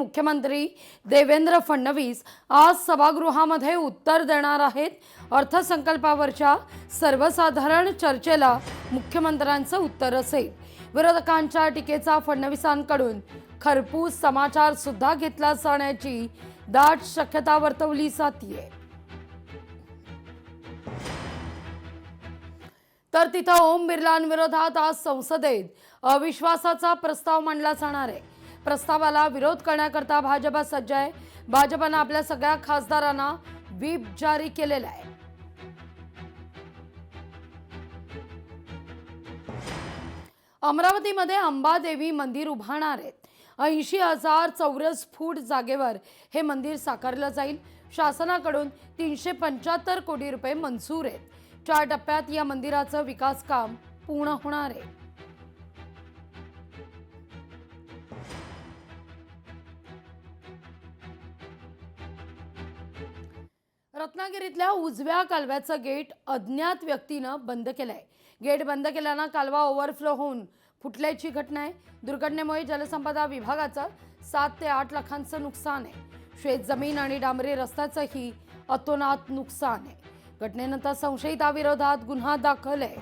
मुख्यमंत्री देवेंद्र फडणवीस आज सभागृहामध्ये उत्तर देणार आहेत। अर्थसंकल्पावरच्या सर्वसाधारण चर्चेला मुख्यमंत्र्यांचं उत्तर असेल। विरोधकांच्या टीकेचा फडणवीसांकडून खरपूस समाचार सुद्धा घेतला जाण्याची दाट शक्यता वर्तवली जाते। तर तिथं ओम बिर्लांविरोधात आज संसदेत अविश्वासाचा प्रस्ताव मांडला जाणार आहे। प्रस्तावाला विरोध करण्याकरता भाजप सज्ज आहे। भाजपने आपल्या सगळ्या खासदारांना व्हीप जारी केलेला आहे। अमरावतीमध्ये अंबादेवी मंदिर उभारणार आहेत। 80,000 चौरस फूट जागेवर हे मंदिर साकारलं जाईल। शासनाकडून 375 कोटी रुपये मंजूर आहेत। 4 टप्प्यात या मंदिराचं विकास काम पूर्ण होणार आहे। रत्नागिरीतल्या उजव्या कालव्याचं गेट अज्ञात व्यक्तीनं बंद केलंय। गेट बंद केल्यानं कालवा ओव्हरफ्लो होऊन फुटल्याची घटना आहे। दुर्घटनेमुळे जलसंपदा विभागाचं 7 ते 8 लाखांचं नुकसान आहे। शेतजमीन आणि डांबरी रस्त्याचंही अतोनात नुकसान आहे। घटनेनंतर संशयिताविरोधात गुन्हा दाखल आहे।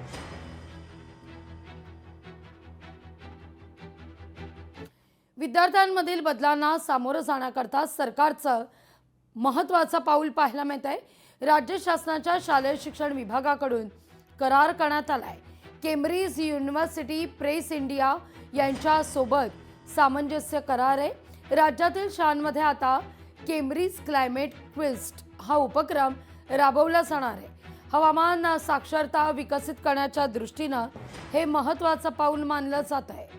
विद्यार्थ्यांमधील बदलांना सामोरं जाण्याकरता सरकारचं महत्त्वाचं पाऊल पाहायला मिळत आहे। राज्य शासनाच्या शालेय शिक्षण विभागाकडून करार करण्यात आलाय। केम्ब्रिज युनिव्हर्सिटी प्रेस इंडिया यांच्या सोबत सामंजस्य करार आहे। राज्यातील शाळांमध्ये आता केम्ब्रिज क्लायमेट क्विस्ट हा उपक्रम राबवला जाणार आहे। हवामान साक्षरता विकसित करण्याच्या दृष्टीनं हे महत्त्वाचं पाऊल मानलं जात आहे।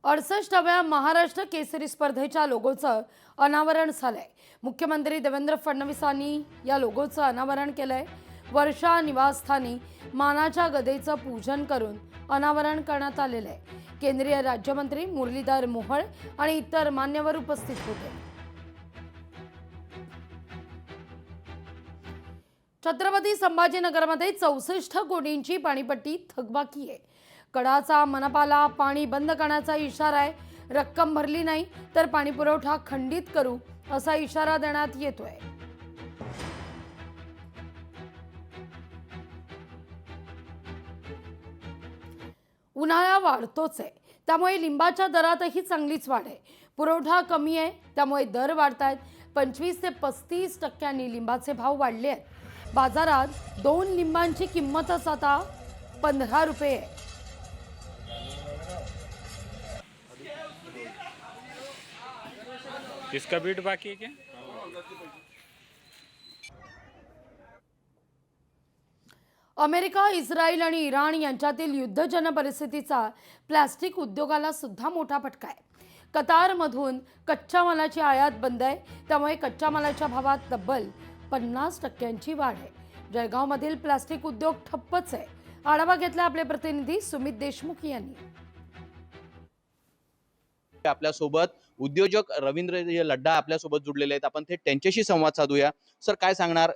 अडुसष्टाव्या महाराष्ट्र केसरी स्पर्धेच्या लोगोचं अनावरण झालंय। मुख्यमंत्री देवेंद्र फडणवीसांनी या लोगोचं अनावरण केलंय। वर्षा निवासस्थानी मानाच्या गदेचं पूजन करून अनावरण करण्यात आलेलं आहे। केंद्रीय राज्यमंत्री मुरलीधर मोहोळ आणि इतर मान्यवर उपस्थित होते। छत्रपती संभाजीनगरमध्ये 64 कोटींची पाणीपट्टी थकबाकी आहे। कडाचा मनपाला पाणी बंद करण्याचा इशारा आहे। रक्कम भरली नाही तर पाणी पुरवठा खंडित करू असा इशारा देण्यात येतोय। उन्हाळा वाढतोच आहे, त्यामुळे लिंबाच्या दरातही चांगलीच वाढ आहे। पुरवठा कमी आहे, त्यामुळे दर वाढतायत। 25 ते 35% लिंबाचे भाव वाढले आहेत। बाजारात 2 लिंबांची किंमतच आता 15 रुपये आहे। इसका बीट बाकी है क्या? अमेरिका, इस्रायल आणि इराण यांच्यातील युद्धजन्य परिस्थितीचा प्लास्टिक उद्योगाला सुद्धा मोठा फटका आहे। कतारमधून कच्च्या मालाची आयात बंद आहे, त्यामुळे कच्च्या मालाच्या भावात तब्बल 50% वाढ आहे। जळगावमधील प्लास्टिक उद्योग ठप्पच आहे। आढावा घेतला आपले प्रतिनिधी सुमित देशमुख यांनी। आपल्या सोबत उद्योजक रवींद्र लड्डा आपल्या सोबत जुडलेले आहेत। आपण थेट त्यांच्याशी संवाद साधूया। सर, काय सांगणार,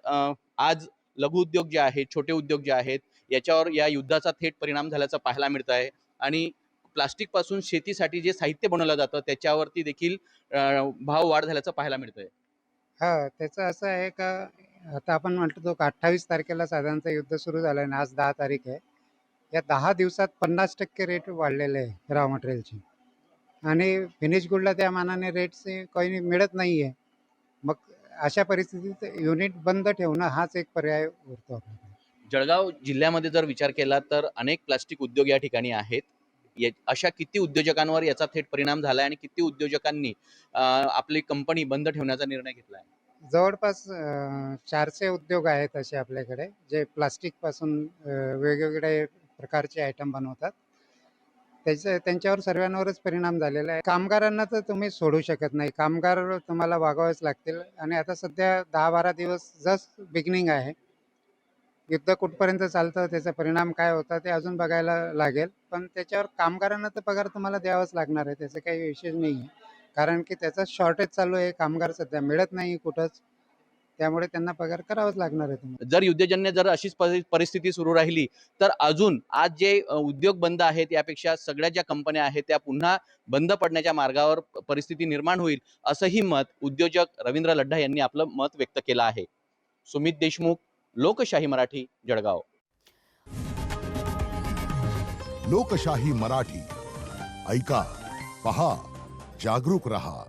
आज लघु उद्योग जे आहेत, छोटे उद्योग जे आहेत, याच्यावर या युद्धाचा थेट परिणाम झाल्याचं पाहायला मिळत आहे आणि प्लास्टिक पासून शेतीसाठी जे साहित्य बनवलं जातं त्याच्यावरती देखील भाव वाढ झाल्याचं पाहायला मिळत आहे। हा, त्याचं असं आहे का आता आपण म्हणतो की 28 तारखेला साधारणतः युद्ध सुरू झालं आहे, आज 10 तारीख आहे। या 10 दिवसात 50% रेट वाढलेले आहे रॉ मटेरियलचे आणि फिनिश गुडला त्या मानाने रेटचे काही मिळत नाही आहे। मग अशा परिस्थितीत युनिट बंद ठेवणं हाच एक पर्याय उरतो आपल्याकडे। जळगाव जिल्ह्यामध्ये जर विचार केला तर अनेक प्लास्टिक उद्योग या ठिकाणी आहेत। अशा किती उद्योजकांवर याचा थेट परिणाम झाला आणि किती उद्योजकांनी आपली कंपनी बंद ठेवण्याचा निर्णय घेतला आहे? जवळपास 400 उद्योग आहेत असे आपल्याकडे, जे प्लास्टिक पासून वेगवेगळे प्रकारचे आयटम बनवतात। त्यांच्यावर सर्वांवरच परिणाम झालेला आहे। कामगारांना तर तुम्ही सोडू शकत नाही, कामगार तुम्हाला वागवावेच लागतील आणि आता सध्या 10-12 दिवस जस्ट बिगिनिंग आहे। युद्ध कुठपर्यंत चालतं, त्याचा परिणाम काय होता ते अजून बघायला लागेल, पण त्याच्यावर कामगारांना तर पगार तुम्हाला द्यावाच लागणार आहे, त्याचं काही विषय नाही आहे। कारण की त्याचा शॉर्टेज चालू आहे, कामगार सध्या मिळत नाही कुठंच त्यामुळे त्यांना पगार करावाच लागणार आहे तुम्हाला. जर युद्धजन्य जर अशीच परिस्थिती सुरू राहिली तर अजून आज जे उद्योग बंद आहेत यापेक्षा सगळ्या ज्या कंपन्या आहेत त्या पुन्हा बंद पडण्याच्या मार्गावर परिस्थिती निर्माण होईल, असंही मत उद्योजक रवींद्र लड्डा यांनी आपलं मत व्यक्त केलं आहे. सुमित देशमुख, लोकशाही मराठी, जळगाव. लोकशाही मराठी ऐका, पहा, जागरूक रहा.